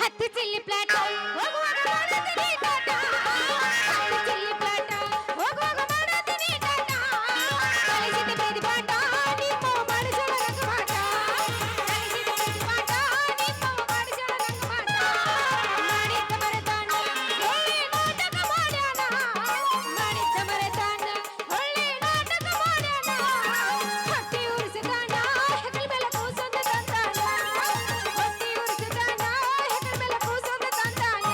ಹತ್ತು chilli plot ಹೋಗುವಾಗ ಮಾಡತೀನಿ ಟಾಟಾ ಹತ್ತು ಚಿಲ್ಲಿ ಪ್ಲಾಟ್ ಹೋಗುವಾಗ ಮಾಡತೀನಿ ಟಾಟಾ ಕಲಿಸಿದ ಪ್ರೀತಿ ಪಾಠ ನಿಮ್ಮ ಮಾಡಿಸೋಳ ರಂಗ ಪಾಠ ಕಲಿಸಿದ ಪ್ರೀತಿ ಪಾಠ ನಿಮ್ಮ ಮಾಡಿಸೋಳ ರಂಗ ಪಾಠ ಮಾಡಿದ್ದ ಮರೆತಾನ ಒಳ್ಳೆ ನಾಟಕ ಮಾಡ್ಯಾನ ಮಾಡಿದ್ದ ಮರೆತಾನ ಒಳ್ಳೆ ನಾಟಕ ಮಾಡ್ಯಾನ ಹೊಟ್ಟಿ ಉರಿಸಿದಾನ ಹೆಗಲ ಮೇಲೆ ಕೂಸೊಂದ ತಂದಾನ ಹೊಟ್ಟಿ ಉರಿಸಿದಾನ ಹೆಗಲ ಮೇಲೆ ಕೂಸೊಂದ ತಂದಾನ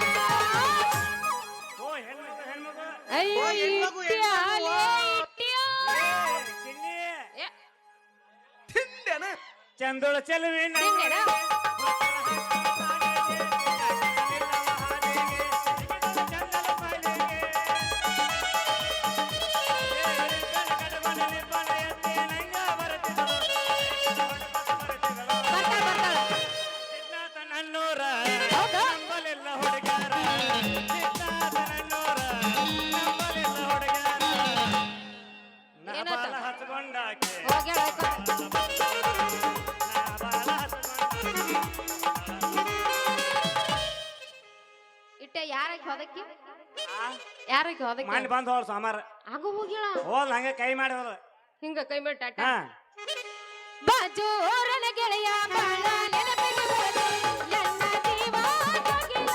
ಓ ಹೆಣ್ಮಗು ಹೆಣ್ಮಗು ಅಯ್ಯೋ ಹೆಣ್ಮಗು, ಇಟ್ಟ್ಯಾ, ಹೆಣ್ಮಗು. ಲೇ ಇಟ್ಟ್ಯಾ. ಚಿನ್ನಿ ಏ, ತಿಂದೇನ ಚಂದೋಳ ಚೆಲುವೆ ತಿಂದೇನಾ? ಬರ್ತಾಳ ಬರ್ತಾಳ ನನ್ನೂರ ಹೌದಾ? ನಂಬಲೆಲ್ಲ ಹುಡುಗಾರ ನನ್ನೂರ ನಂಬಲೆಲ್ಲ ಹುಡುಗಾರ ಏನಾತ? ಬಾಲ ಹಚ್ಕೊಂಡಾಕೆ ಹೋಗ್ಯಾಳ ಆಯ್ತು. ಬಾಲ ಹಚ್ಕೊಂಡ ಇಟ್ಟೆ ಯಾರಕ್ಕೆ ಹೋದಕ್ಕೆ ಯಾರಕ್ಕೆ ಹೋದಕ್ಕೆ ಮಾಡಿ ಬಂದ್ ಹೋಲ್ ಸೋಮಾರ ಆಗು ಹೋಗ್ಯಾಳ ಹೋಲ್ ಹಂಗ ಕೈ ಮಾಡಿ ಹೋದ ಹಿಂಗ ಕೈ ಮಾಡಿ ಟಾಟಾ ಹಾ ಬಾಜು ಊರನ ಗೆಳೆಯ ಬಾಳ ನೆನಪಿಗೆ ಬರದೆ ನನ್ನ ಜೀವ ಹೋಗಿಲ್ಲ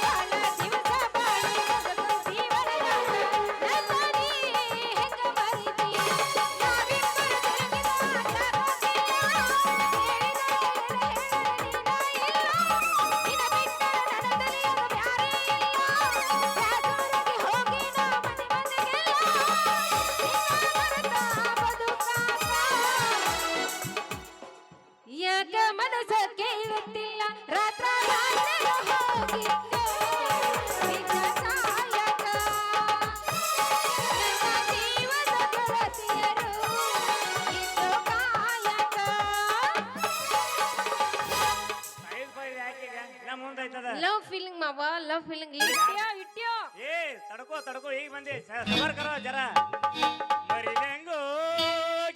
ಬಾಳ ದಿವಸ ಬಾಳಿ ಬದುಕು ಜೀವನದಾಗ ನನ್ನ ನೀ ಹೆಂಗ ಮರಿತಿ ನಾವಿಬ್ಬರು ತಿರುಗಿದ ಆಗೋದಿಲ್ಲ ನಿನ ಬಿಟ್ಟರೆ ನನ್ನ ತಲೆಯಾಗ ಬ್ಯಾರೆ ಇಲ್ಲ ಬ್ಯಾಸೂರಿಗೆ ಹೋಗಿ ನಾ ಮನೆ ಮಂದಿಗೆಲ್ಲ ನಿನ್ನ ಮರೆತ ಬದುಕಾಕ ಯಾಕ ಮನಸ್ಸ ಕೇಳುತ್ತಿಲ್ಲ ರಾತ್ರ ಹೋಗಿದ್ದೆ ನಿಜ ಸಾಯಕ ನನ್ನ ಜೀವದ ಗೆಳತಿಯರು ಇನ್ನು ಕಾಯಕ ಐದು ಪೈ ಯಾಕೀಗ ಇನ್ನ ಮುಂದೈತದ ಲವ್ ಫೀಲಿಂಗ್ ಮಾವ ಲವ್ ಫೀಲಿಂಗ್ ಇಟ್ಟ್ಯೋ ಏ ತಡ್ಕೋ ತಡ್ಕೋ ಈಗ ಬಂದಿ ಸಬರ್ ಕರೋ ಜರ ಮರಿದಂಗೋ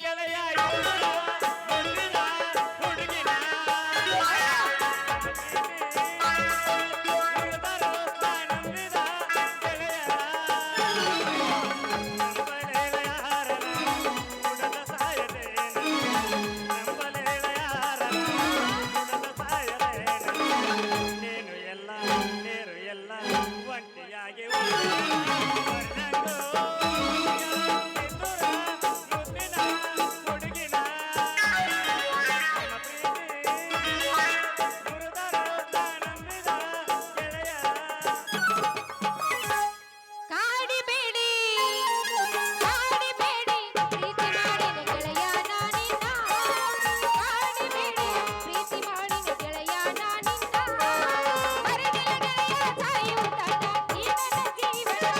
ಗೆಳೆಯ ಹುಡುಗಿನ ಹುಡುಗಿನ ನಂಬಿದ ಗೆಳೆಯ ನಂಬಲೇಳ ಯಾರನ ಹುಡುಗ ಸಾಯದೇನ ನಂಬಲೇಳ ಯಾರನ ಹುಡುಗ ಸಾಯದೇನ ನೀನು ಎಲ್ಲ ನೀರು ಎಲ್ಲ ಒಂಟಿಯಾಗಿ ಕಾಡಿಬೇಡಿ ಕಾಡಿಬೇಡಿ ಪ್ರೀತಿ ಮಾಡಿನ ಗೆಳೆಯ ನಾನಿನ್ನ ಕಾಡಿಬೇಡಿ ಪ್ರೀತಿ ಮಾಡಿನ ಗೆಳೆಯ ನಾನಿನ್ನ ಮರೆದಿಲ್ಲ ಗೆಳೆಯ ಸಾಯುವುದಲ್ಲ ಈ ನನ್ನ ಜೀವನ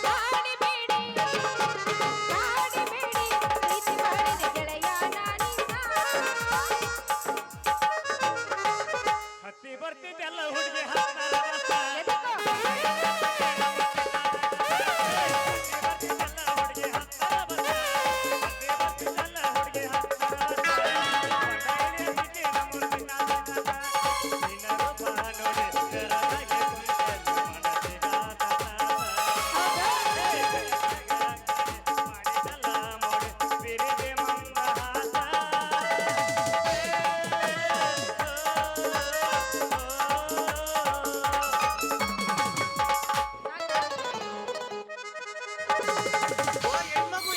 ಕಾಡಿಬೇಡಿ ಕಾಡಿಬೇಡಿ ಪ್ರೀತಿ ಮಾಡಿದ ಗೆಳೆಯ ನಾನಿನ್ನ ಹತ್ತಿ ಬರ್ತಿದ್ದೆಲ್ಲ ಹುಡುಗಿ ಹಾಕ್ತಾರ ಬಸ್ಸ. ಎದಕ್ಕೋ? ಬರ್ತಿದ್ದೆಲ್ಲ ಹುಡುಗಿ ಹಾಕ್ತಾರ ಬಸ್ಸ. ಹತ್ತಿ ಬರ್ತಿದ್ದೆಲ್ಲ ಹುಡುಗಿ ಹಾಕ್ತಾರ ಬಸ್ಸ. ಬಂಗಾಳಿ ಅಕ್ಕಿಗೆ ನಮ್ಮೂರ್ ತಿನ್ನಾಕ. ನಿನ್ನ ರೂಪ ನೋಡಿ ಕರದಾಗೆ ಕುಂತಲ್ಲಿ ಮನಸ್ಸಿಗಾತ. ಹೌದಾ? ಮಾಡಿದಲ್ಲ ಮೋಡಿ ಬಿರಿದೆ ಮಂದಹಾಸ. ಓ ಹೆಣ್ಮಗು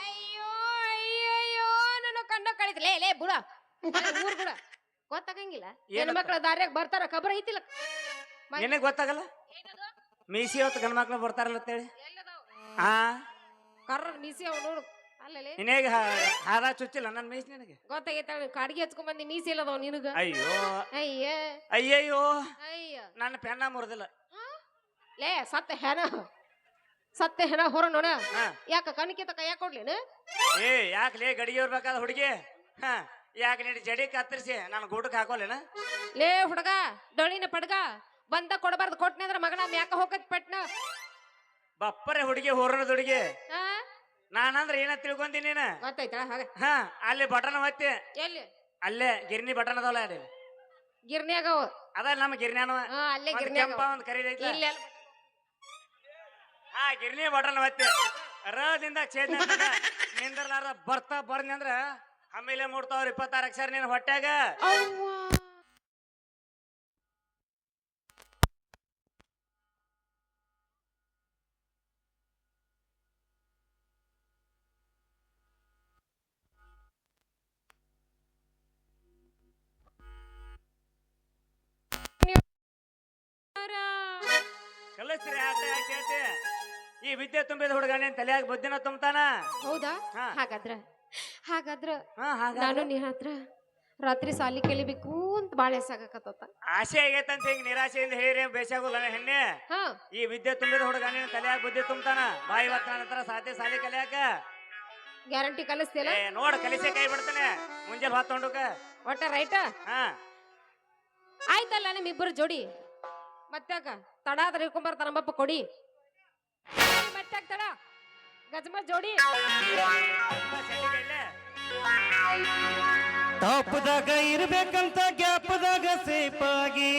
ಅಯ್ಯೋ ಅಯ್ಯಯ್ಯೋ ನನ್ನ ಕಣ್ಣ ಕಳಿತ ಲೇ ಲೇ ಬುಡ ಊರ್ ಬುಡ ಗೊತ್ತಾಗಂಗಿಲ್ಲ ಹೆಣ್ಣು ಮಕ್ಕಳ ದಾರ್ಯಾಗ ಬರ್ತಾರ ಖಬರ್ ಐತಿಲ್ಲ ನಿನಗ್ ಗೊತ್ತಾಗಲ್ಲ ಏನದು? ಮೀಸಿ ಹೊತ್ತು ಗಂಡ ಮಕ್ಳು ಬರ್ತಾರಲ್ಲ ಅಂತೇಳಿ ಎಲ್ಲದಾವ್? ಆ ಕರ್ರ ಮೀಸಿ ಅವ್ ನೋಡು ಅಲ್ಲಲೇ ನಿನಗೆ ಹಾರ ಚುಚ್ಚಿಲ್ಲ ನನ್ನ ಮೀಸಿ ನಿನಗೆ ಗೊತ್ತಾಗೈತ ಕಾಡಿಗೆ ಹಚ್ಕೊಂಡ್ ಬಂದಿ ಮೀಸಿ ಇಲ್ಲದವ್ ನಿನಗ ಅಯ್ಯೋ ಅಯ್ಯ ಅಯ್ಯಯ್ಯೋ ಅಯ್ಯ ನನ್ನ ಪೆನ್ನ ಮುರಿದಿಲ್ಲ ಲೇ ಸತ್ತ ಹೆಣ ಹೊರ ನೋಡ ಹಾ ಯಾಕ ಕಣಕಿತ ಕೈಯಾಗ ಕೊಡ್ಲೇನ ಏ ಯಾಕಲೇ ಗಡಿಗೆ ಇರ್ಬೇಕಾದ ಹುಡುಗಿ ಹಾ ಯಾಕೆ ನೀಡಿ ಜಡಿ ಕತ್ತರಿಸಿ ನಾನು ಗೂಟಕ್ಕೆ ಹಾಕೋಲೇನ ಲೇ ಹುಡುಗ ಡೊಳಿನ ಪಡ್ಗ ಬಂದ ಕೊಡಬಾರ್ದು ಕೊಟ್ನೆ ಅಂದ್ರ ಮಗನ ಮ್ಯಾಕ ಹೋಗತ್ ಪಟ್ನ ಬಪ್ಪರೆ ಹುಡುಗಿ ಹೊರದ ಹುಡುಗಿ ಹಾ ನಾನಂದ್ರ ಏನ ತಿಳ್ಕೊಂಡಿ ನೀನ ಗೊತ್ತಾಯ್ತಳ ಹಾಗ ಹಾ ಅಲ್ಲಿ ಬಟನ್ ಒತ್ತಿ ಎಲ್ಲಿ ಅಲ್ಲೇ ಗಿರ್ನಿ ಬಟನ್ ಅದಾವಲ್ಲ ಅಲ್ಲಿ ಗಿರ್ನ್ಯಾಗ ಅದ ನಮ್ಮ ಗಿರ್ನ್ಯಾನವ ಹಾ ಅಲ್ಲೇ ಒಂದ್ ಗಿರ್ನ್ಯಾಗ ಕೆಂಪ ಒಂದ್ ಕರಿದೈತಿ ಇಲ್ಲಿ ಹಾ ಗಿರ್ನಿ ಬಟನ್ ಒತ್ತಿ ರದಿಂದ ಛೇದ ನಿಂದ್ರಲಾರ ಬರ್ತಾ ಬರ್ನಿ ಅಂದ್ರ ಆಮೇಲೆ ಮೂಡ್ತಾವ್ರ 26 ಅಕ್ಷರ ನೀನ್ ಹೊಟ್ಯಾಗ ಕಲಿಸ್ರಿ ಆಟ ಯಾಕೆ ಹೇಳ್ತಿ ಈ ವಿದ್ಯೆ ತುಂಬಿದ ಹುಡುಗ ನಿನ್ ತಲೆಯಾಗ ಬುದ್ಧಿನ ತುಂಬ್ತಾನ ಹೌದಾ ಹಾ. ಹಾಗಾದ್ರ ಹಾ ಹಾಗಾದ್ರೆ ನಾನು ನಿನ್ನ ಹತ್ರ ರಾತ್ರಿ ಸಾಲಿ ಕಲಿಬೇಕು ಅಂತ ಬಾಳ ಎಸಾಗಕತ್ತ ಆಸೆ ಆಗೈತಂತ ಹಿಂಗ್ ನಿರಾಶೆಯಿಂದ ಹೇಳಿ ಬೇಸಾಗೋಲ್ಲ ಹೆಣ್ಣೆ ಹಾ ಈ ವಿದ್ಯೆ ತುಂಬಿದ ಹುಡುಗ ನಿನ್ ತಲೆಯಾಗ ಬುದ್ಧಿ ತುಂಬ್ತಾನ ಬಾ ಇವತ್ತ ನನ್ನ ಹತ್ರ ಸಾಧ್ಯ ಸಾಲಿ ಕಲಿಯಾಕ ಗ್ಯಾರಂಟಿ ಕಲಿಸ್ತಿಲ್ಲ ಏ ನೋಡ್ ಕಲಿಸೆ ಕೈ ಬಿಡ್ತಾನೆ ಮುಂಜಾನೆ ಹೊತ್ತೊಂಡುಕ ಒಟ್ಟ ರೈಟ ಹಾ ಆಯ್ತಲ್ಲ ನಿಮ್ಮಿಬ್ಬರು ಜೋಡಿ ಮತ್ತಾಕ ತಡ ಆದ್ರೆ ಇಟ್ಕೊಂಬರ್ತಾರ ನಮ್ಮಪ್ಪ ಕೊಡಿ ಮತ್ತಾಕ ತಡ ಗಜಮ ಜೋಡಿ ಟಾಪ್ದಾಗ ಇರ್ಬೇಕಂತ ಗ್ಯಾಪ್ದಾಗ ಸೇಫಾಗಿ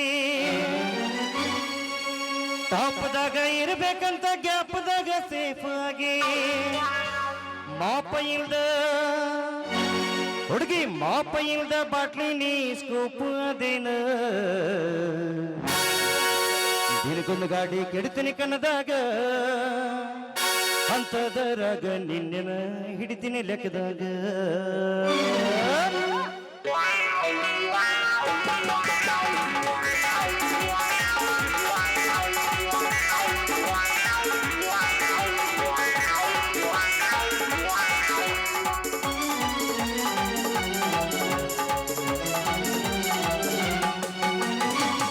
ಟಾಪ್ದಾಗ ಇರ್ಬೇಕಂತ ಗ್ಯಾಪ್ದಾಗ ಸೇಫಾಗಿ ಮಾಪ ಇಲ್ದ ಹುಡುಗಿ ಮಾಪ ಇಲ್ದ ಬಾಟ್ಲಿ ನೀ ಸ್ಕೂಪ್ ಅದೇನ ದಿನಗೊಂದು ಗಾಡಿ ಕೆಡ್ತೀನಿ ಕನ್ನದಾಗ ಅಂತದರಾಗ ನಿನ್ನೆನ ಹಿಡಿತೀನಿ ಲೆಕ್ಕದಾಗ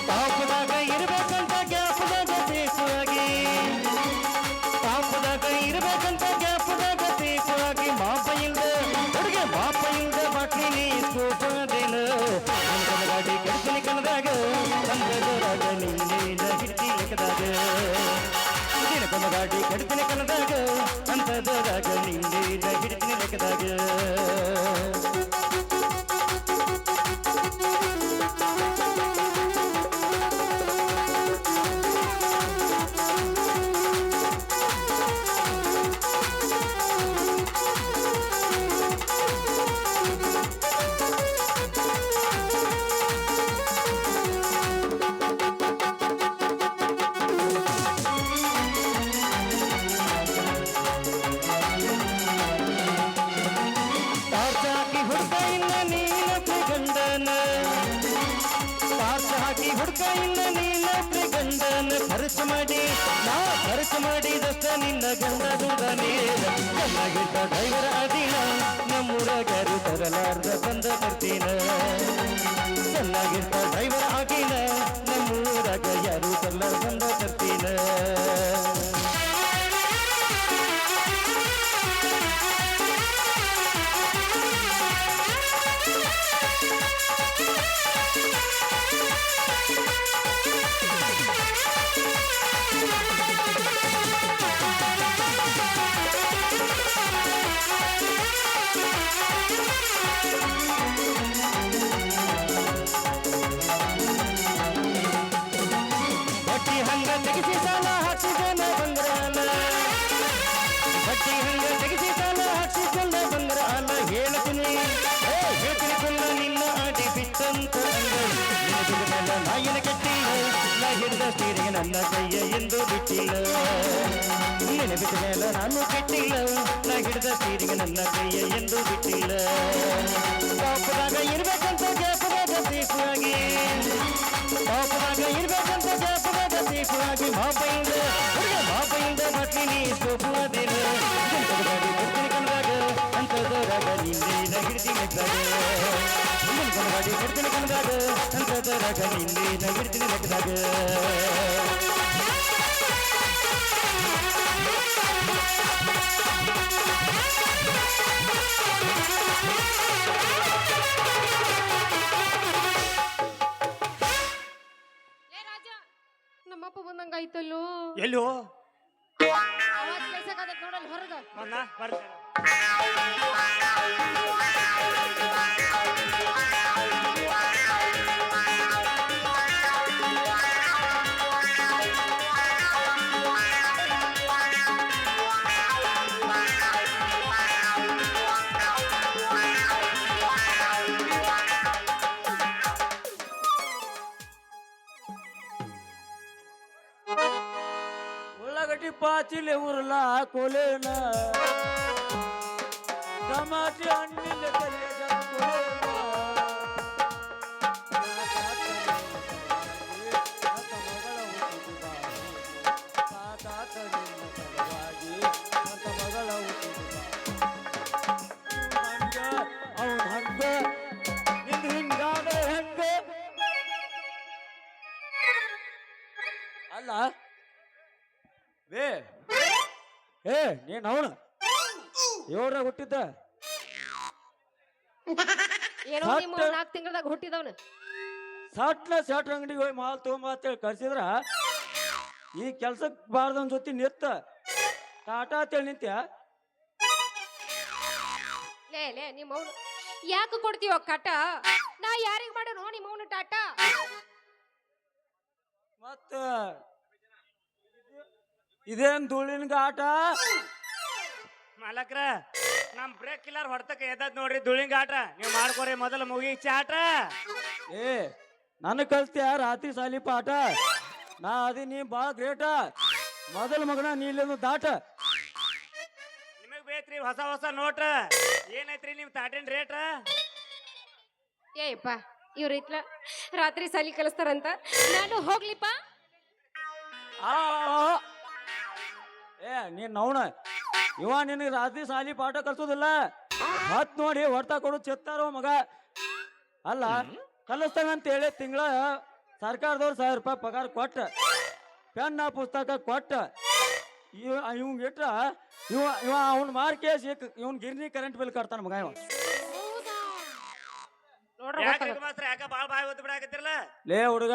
ಟಾಪ್ದಾಗ ಇರ್ಬೇಕಂತ ಗ್ಯಾಪ್ದಾಗ ಸೇಫಾಗಿ ಟಾಪ್ದಾಗ ಇರ್ಬೇಕಂತ ಗ್ಯಾಪ್ದಾಗ ಸೇಫಾಗಿ ಮಾಪ ಇಲ್ದ ಹುಡುಗಿ ಮಾಪ ಇಲ್ದ ಬಾಟ್ಲಿ ನೀ ಸೋಪದೇನ ಗಾಡಿ ಕೆಡ್ತೀನಿ ಕನ್ನದಾಗ ಸಂದರಾಗ ನಿನ್ನೇನ ಹಿಡ್ತಿ ಲೆಕ್ಕದಾಗ ದಿನಕ್ಕೊಂದು ಗಾಡಿ ಕೆಡ್ತೀನಿ ಕನ್ನದಾಗ ಅಂತದರಾಗ ನಿನ್ನೇನ ಹಿಡ್ತೀನಿ ಲೆಕ್ಕದಾಗ ಹಾಕಿ ಹುಡ್ಕ ಇನ್ನ ನೀನೊಬ್ಬ ಗಂಡನ ಪಾರ್ಸ ಹಾಕಿ ಹುಡ್ಕ ಇನ್ನ ನೀನೊಬ್ಬ ಗಂಡನ ಖರ್ಚು ಮಾಡಿ ನಾ ಖರ್ಚು ಮಾಡಿದಷ್ಟ ನಿನ್ನ ಗಂಡ ದುಂಡನೇ ಚೆನ್ನಾಗಿದ್ದ ಡ್ರೈವರ್ ಅದಿನ ನಮ್ಮೂರಾಗರು ತರಲಾರ್ದ ಬಂದ ಬರ್ತೀನ ಚೆನ್ನಾಗಿದ್ದ ಡ್ರೈವರ್ ಆಗಿನ ನಮ್ಮೂರಾಗ ಯಾರು ತರಲಾರ್ದ ಬಂದ ಬರ್ತೀನ ಬಟ್ಟಿ ಹಂಗ ತೆಗಿಸಿ ಸಾಲ ಹಾಕಿದನ ಬಂಗಾರ ಬಟ್ಟಿ ಹಂಗ ತೆಗಿಸಿ ಸಾಲ ಹಾಕಿಕೊಂಡ ಬಂಗಾರ ಹೇಳ್ತೀನಿ ಹೇಳ್ತೀನಿ ಕುಲ್ಲ ನಿನ್ನ ಆಡಿ ಬಿಟ್ಟಂತ ಅಂದ ನಾಯಿನ ಕೆಟ್ಟಿಲ್ಲ ನಾ ಹಿಡಿದ ಸ್ಟೀರಿಗೆ ನನ್ನ ಕೈಯ ಎಂದು ಬಿಟ್ಟಿಲ್ಲ ನಿನ್ನ ಬಿಟ್ಟ ಮೇಲೆ ನಾನು ಕೆಟ್ಟಿಲ್ಲ ನಾ ಹಿಡಿದ ಸ್ಟೀರಿಗೆ ನನ್ನ ಕೈಯ ಎಂದು ಬಿಟ್ಟಿಲ್ಲ ಟಾಪ್ದಾಗ ಇರ್ಬೇಕಂತ ಗ್ಯಾಪ್ದಾಗ ಸೇಫಾಗಿ ಟಾಪ್ದಾಗ ಇರ್ಬೇಕಂತ ಗ್ಯಾಪ್ದಾಗ ಸೇಫಾಗಿ ಮಾಪೈಂದ ಮಾಪೈಂದ ಬಾಟ್ಲಿ ನೀ ಸೋಪುವುದೇನ ಗಾಡಿ ಕೊಡ್ತೀನಿ ಕನ್ನದಾಗ ಅಂತದರಾಗ ನಿನ್ನೇನ ಹಿಡ್ತೀನಿ ಲೆಕ್ಕದಾಗ ಗಾಡಿ ಕೊಡ್ತೀನಿ ಕನ್ನದಾಗ ಅಂತದರಾಗ ನಿನ್ನೇನ ಹಿಡ್ತೀನಿ ಲೆಕ್ಕದಾಗ ಲೇ ರಾಜ ನಿಮ್ಮಪ್ಪ ಬಂದಂಗ ಆಯ್ತಲ್ಲೋ. ಎಲ್ಲೋ ಆವಾಜ್ ಕೇಳ್ಸಕ್ಕಾಗತ್ ನೋಡಲ್ ಹೊರಗ. ಬಂದ ಬರ್ತಾನೆ. ಉಳ್ಳಾಗಡ್ಡಿ ಪಾಚಿಲೆ ಉರುಳ ಕೊಲೇನ ಟಮಾಟಿ ಹಣ್ಣಿನ ಕಲಿಯದ ಕೊಲೇನ ಮಗಳ ಅವನ ಹಂಗ ನಿಂದು ಹಿಂಗಾದ ಹೆಂಗ ಅಲ್ಲ ಬೇ ಏ ನೀನ್ ಅವನು ಏಳ್ರಾಗ ಹುಟ್ಟಿದ್ದ ಏನೋ ನಿಮ್ಮ 4 ತಿಂಗಳದಾಗ ಹುಟ್ಟಿದವನ. ಸಟ್ಲ ಶರ್ಟ್ ಅಂಗಡಿಗೆ ಹೋಗಿ ಮಾಲ್ ತಗೊಂಬ ಅಂತೇಳಿ ಕಳ್ಸಿದ್ರ ಈ ಕೆಲ್ಸಕ್ ಬಾರ್ದನ್ ಜೊತೆ ನಿತ್ತ ಟಾಟಾ ಅಂತೇಳಿ ನಿಂತ್ಯ. ಲೇ ನಿಮ್ಮ ಅವನು ಯಾಕೆ ಕೊಡ್ತೀವ ಕಟ? ನಾ ಯಾರಿಗ್ ಮಾಡೋನು ನಿಮ್ಮ ಅವನು ಟಾಟಾ? ಮತ್ತ ಇದೇನ್ ಧೂಳಿನ ಗಾಟ? ಮಾಲಕ್ರ ನಮ್ ಬ್ರೇಕ್ ಕಿಲ್ಲರ್ ಹೊಡ್ತಕ್ಕ ಎದ್ದದ್ ನೋಡ್ರಿ ಧೂಳಿಂಗ ಆಟ. ನೀವ್ ಮಾಡ್ಕೊರಿ ಮೊದಲ ಮುಗಿ ಚಾಟ. ಏ ನನ್ನ ಕಲ್ತ್ಯ ರಾತ್ರಿ ಸಾಲಿ ಪಾಠ. ನಾ ಅದಿ ನೀ ಬಾಳ ಗ್ರೇಟ. ಮೊದಲ ಮಗನ ನೀ ಇಲ್ಲಿಂದ ದಾಟ. ನಿಮಗ್ ಬೇಕ್ರಿ ಹೊಸ ಹೊಸ ನೋಟ. ಏನೈತ್ರಿ ನಿಮ್ ತಾಟಿನ ರೇಟ? ಏಯಪ್ಪ ಇವ್ರ ಇತ್ಲ ರಾತ್ರಿ ಸಾಲಿ ಕಲಿಸ್ತಾರಂತ ನಾನು ಹೋಗ್ಲಿಪ್ಪ. ಆ ಏ ನೀನ್ ಅವನ ಇವ ನಿನಗೆ ರಾತ್ರಿ ಸಾಲಿ ಪಾಠ ಕಲ್ಸೋದಿಲ್ಲ. ಮತ್ ನೋಡಿ ಹೊಡ್ತಾ ಕೊಡು ಚೆತ್ತಾರೋ ಮಗ. ಅಲ್ಲ ಕಲಿಸ್ತಾನಂತ ಹೇಳಿ ತಿಂಗಳ ಸರ್ಕಾರದವ್ರು 1000 ರೂಪಾಯಿ ಪಗಾರ ಕೊಟ್ಟ, ಪೆನ್ನ ಪುಸ್ತಕ ಕೊಟ್ಟ, ಇವಂಗ ಇಟ್ರ ಇವ ಅವ್ನ ಮಾರ್ಕೇಸ್ ಇವನ್ ಗಿರ್ನಿ ಕರೆಂಟ್ ಬಿಲ್ ಕಟ್ತಾನ ಮಗ. ಇವ ಯಾಕ ಬಾಳ ಬಾಯ್ ಒತ್ತು ಬಿಡಾಕತ್ತಿರಲ್ಲ? ಲೇ ಹುಡುಗ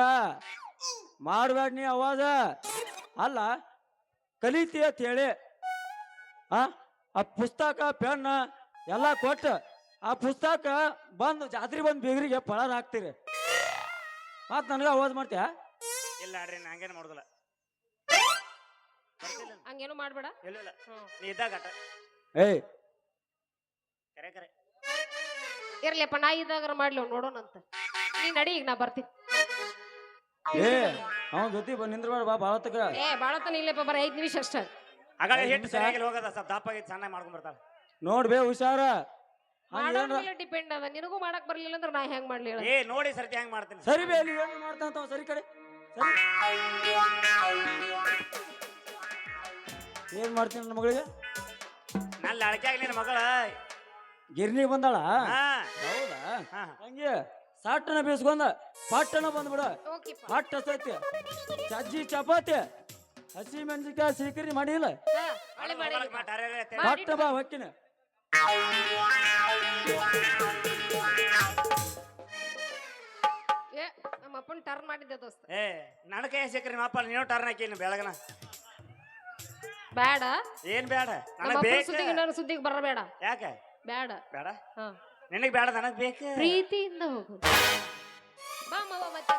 ಮಾಡ್ಬೇಡ ನೀ ಅವಾಜ. ಅಲ್ಲ ಕಲಿತಿ ಅಂತ ಹೇಳಿ ಆ ಪುಸ್ತಕ ಪೆನ್ ಎಲ್ಲ ಕೊಟ್ಟ ಆ ಪುಸ್ತಕ ಬಂದು ಜಾತ್ರೆ ಬಂದು ಬೀಗರಿಗೆ ಪಳಾರ ಹಾಕ್ತೀರಿ. ಮತ್ ನನಗ ಅವಾಜ್ ಮಾಡ್ತೀಯ? ಇಲ್ಲ ಅಡ್ರಿ ಹಂಗೇನು ಮಾಡುದಿಲ್ಲ. ಹಂಗೇನು ಮಾಡ್ಬೇಡ. ಇಲ್ಲ ನೀ ಇದ್ದಾಗ ಆಟ ಏಯ್ ಕರೆ ಕರೆ ಇರ್ಲಿಪ್ಪ ನಾ ಇದ್ದಾಗ ಮಾಡ್ಲಿ ನೋಡೋಣಂತ. ನೀ ನಡಿ ಈಗ ನಾ ಬರ್ತೀನಿ. ಏ ಅವನ ಜೊತೆ ನಿಂದ್ರಬೇಡ ಬಾ ಬಾಳತಕ. ಏ ಬಾಳತನ ಇಲ್ಲಪ್ಪ ಬರ 5 ನಿಮಿಷ ಅಷ್ಟ. ಆಗಳ ಹಿಟ್ಟು ಸರಿಯಾಗಿ ಹೋಗದ ಸ್ವಲ್ಪ ದಪ್ಪ ಆಗೈತಿ ಚೆನ್ನಾಗಿ ಮಾಡ್ಕೊಂಡ್ ಬರ್ತಾಳ. ನೋಡ್ಬೇ ಹುಷಾರ. ಮಾಡೋರ್ ಮೇಲೆ ಡಿಪೆಂಡ್ ಅದ. ನಿನಗೂ ಮಾಡಕ್ ಬರ್ಲಿಲ್ಲ ಅಂದ್ರೆ ನಾ ಹೆಂಗ್ ಮಾಡ್ಲಿ ಹೇಳು? ಏ ನೋಡಿ ಸರ್ತಿ ಹೆಂಗ್ ಮಾಡ್ತೀನಿ. ಸರಿ ಬೇ ಅಲ್ಲಿ ಏನು ಮಾಡ್ತಾನ ಸರಿ ಕಡೆ ಸರಿ. ಏನ್ ಮಾಡ್ತೀನಿ ನನ್ನ ಮಗಳಿಗೆ? ನನ್ನ ಅಳಕೆ ಆಗ್ಲಿ ನಿನ್ನ ಮಗಳ ಗಿರ್ನಿ ಬಂದಾಳ. ಹಾ ಹೌದಾ? ಹಾ ಹಂಗೆ ಸಾಟನ ಬೇಸ್ಕೊಂಡ ಪಟ್ಟಣ ಬಂದ್ಬಿಡ. ಓಕೆಪ್ಪ. ಪಟ್ಟ ಸೈತಿ ಸಜ್ಜಿ ಚಪಾತಿ ಹಸಿ ಮೆಣಸಿನ್ಕಾಯಿ ಸೀಕರಿ ಮಾಡಿಲ್ಲ. ಹಾ ಒಳ್ಳೆ ಮಾಡಿದ್ರಿ. ಪಟ್ಟ ಬಾ ಹೊಕ್ಕಿನ. ಏ ನಮ್ಮ ಅಪ್ಪನ ಟರ್ನ್ ಮಾಡಿದ್ದೆ ದೋಸ್ತ. ಏ ನನ್ನ ಕೈ ಸಿಕ್ಕ್ರಿ ನಿಮ್ಮ ಅಪ್ಪ ನೀನು ಟರ್ನ್ ಹಾಕಿ ಬೆಳಗನ. ಬೇಡ ಏನ್ ಬೇಡ ನಮ್ಮ ನನಗ್ ಅಪ್ಪನ ಬೇಕು. ಸುದ್ದಿಗೆ ನಾನು ಸುದ್ದಿಗೆ ಬರಬೇಡ. ಯಾಕೆ ಬೇಡ ಬೇಡ? ಹಾ ನಿನಗ್ ಬೇಡ ನನಗ್ ಬೇಕು. ಪ್ರೀತಿಯಿಂದ ಹೋಗು. ಬಾ ಮಾವ ಮತ್ತೆ.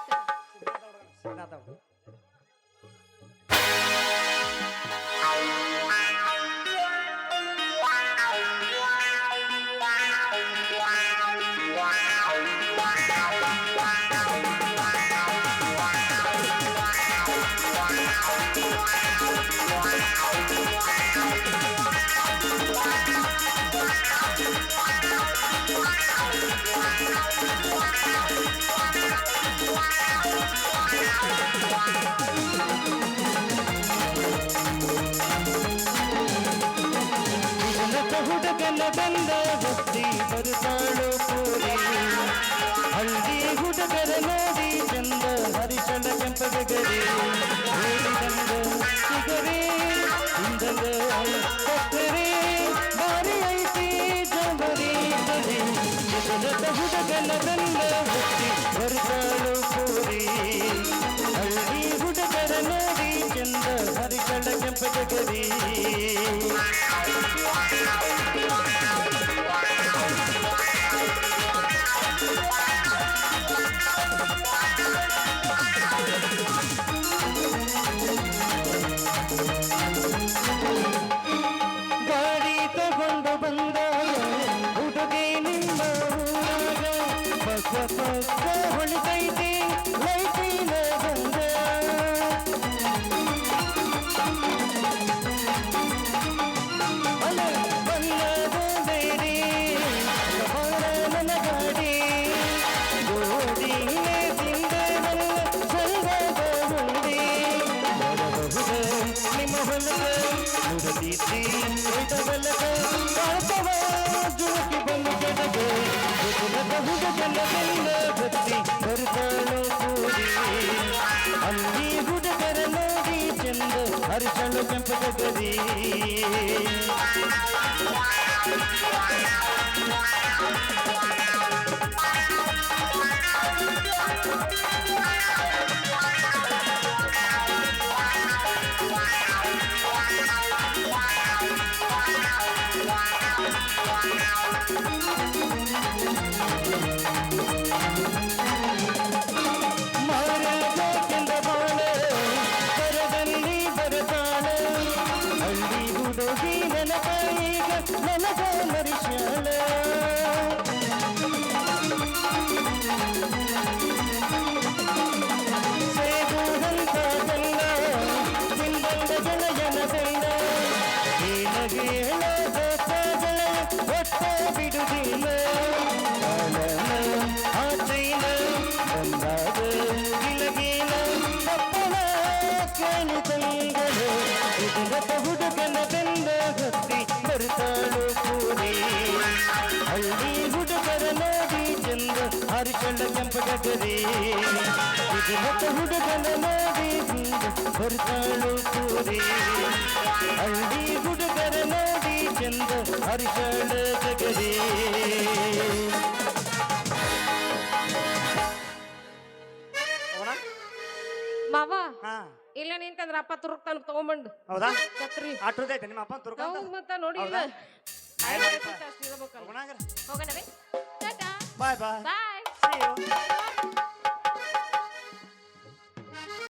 ಹುಡುಗನ ಬಂದ ಬುದ್ಧಿ ಬರ್ತಾಳು ಪೂರಿ. ಹಳ್ಳಿ ಹುಡುಗರ ನೋಡಿ ಚಂದ ಹರಿಶಳ ಕೆಂಪಗರಿ ಹೇಳಿದಂಗ ಸಿಗರಿ ಹಿಂದಂಗ ಸಕ್ಕರೆ ಬಾರಿ ಐತಿ ಜಬರಿ ಬರಿ. ಹುಡುಗನ ಬಂದ ಬುದ್ಧಿ ಬರ್ತಾಳು ಪೂರಿ. ಹಳ್ಳಿ ಹುಡುಗರ ನೋಡಿ ಚಂದ ಹರಿಕಂಡ ಕೆಂಪಗರಿ ಗಾಡಿ ತಗೊಂಡು ಬಂದ ಹುಡುಗಿ ನಿಮ್ಮ ಊರಾಗ ಪಕ್ಕ ಪಕ್ಕ ಹೊಳಿತೈತಿ ಲೈಟಿನ ಬಂದ ಬಣ್ಣದ ಬೇಡಿ ಬಾಳ ನನ್ನ ಗಾಡಿ ಗೋಡಿನೇ ತಿಂದೆ ನನ್ನ ಚಂದದ ಹುಂಡಿ ಬರಬಹುದು ನಿಮ್ಮ ಹೊಲದ ನುಡದೀತಿ ಹೊಯ್ದವಲದ ಕಾತವ ಜುಳುಕಿ ಬಂದು ಕೆಡಗೆ ಹುಡುಗದ ಹುಡುಗನ ಬೆಲ್ಲ ಬತ್ತಿ ಬರುತ್ತಾಳೋ ಕೂಡಿ ಅಲ್ಲಿ ಹುಡುಗರ ನೋಡಿ ಚಂದ ಹರಿಸಲು ಕೆಂಪಗರಿ ಮಾರಬೇಕೆಂದ ಬಾಳ ಬರದಲ್ಲಿ ಬರತಾಳ ಹಳ್ಳಿ ಹುಡುಗಿ ನೆನಪಾಯಿಗ ನನಗ ಮರಿಶಾಳ ಸೇದುವಂತ ಗಂಡ ತಿಂದಂದ ಗೆಳೆಯನ ಬೆಂಡ ಏಳಗೆ ಹೇಳದ ಗೆಳೆಯ ಒಟ್ಟ ಬಿಡುದಿಲ್ಲ ಆಚೈನ ಬಂದಾಗ ಗಿಲಗಿಲ ತಪ್ಪನ ಕೇಳಿ ತಂಗಲು ಇದುಗತ ಹುಡುಗನ ಬೆಂದ ಹತ್ತಿ ಬರ್ತಾಳು ಕೂಡಿ ಹಳ್ಳಿ ಹುಡುಗರ ನೋಡಿ ಚಂದ ಹರಿಕಂಡ ಕೆಂಪಗರಿ ಇದುಗತ ಹುಡುಗನ ನೋಡಿ ಬರ್ತಾಳು ಕೂಡಿ ಹಳ್ಳಿ ಹುಡುಗರ ನೋಡಿ ಚಂದ ಹರಿಕಂಡ ಜಗರಿ ಹೋಗೋಣ? ಮಾವ ಹಾ ಇಲ್ಲ ನಿನ್ಕಂದ್ರ ಅಪ್ಪ ತುರುಕ್ತಾನ ತಗೊಂಬಂಡು ಹೌದಾ ಛತ್ರಿ ಆಟೋದೈತೆ ನಿಮ್ಮ ಅಪ್ಪನ ತುರ್ಕ ಹೌದ್ ಮತ್ತ ನೋಡಿ ಇಲ್ಲ ಹೌದಾ? ಆಯ್ತು, ಆಯ್ತು. ಅಷ್ಟ್ ಇರ್ಬೇಕಲ್ಲ ಹೋಗೋಣ ಹಂಗಾರೆ? ಹೋಗೋಣವೇ ಟಾಟಾ ಬಾಯ್ ಬಾಯ್ ಬಾಯ್ See you.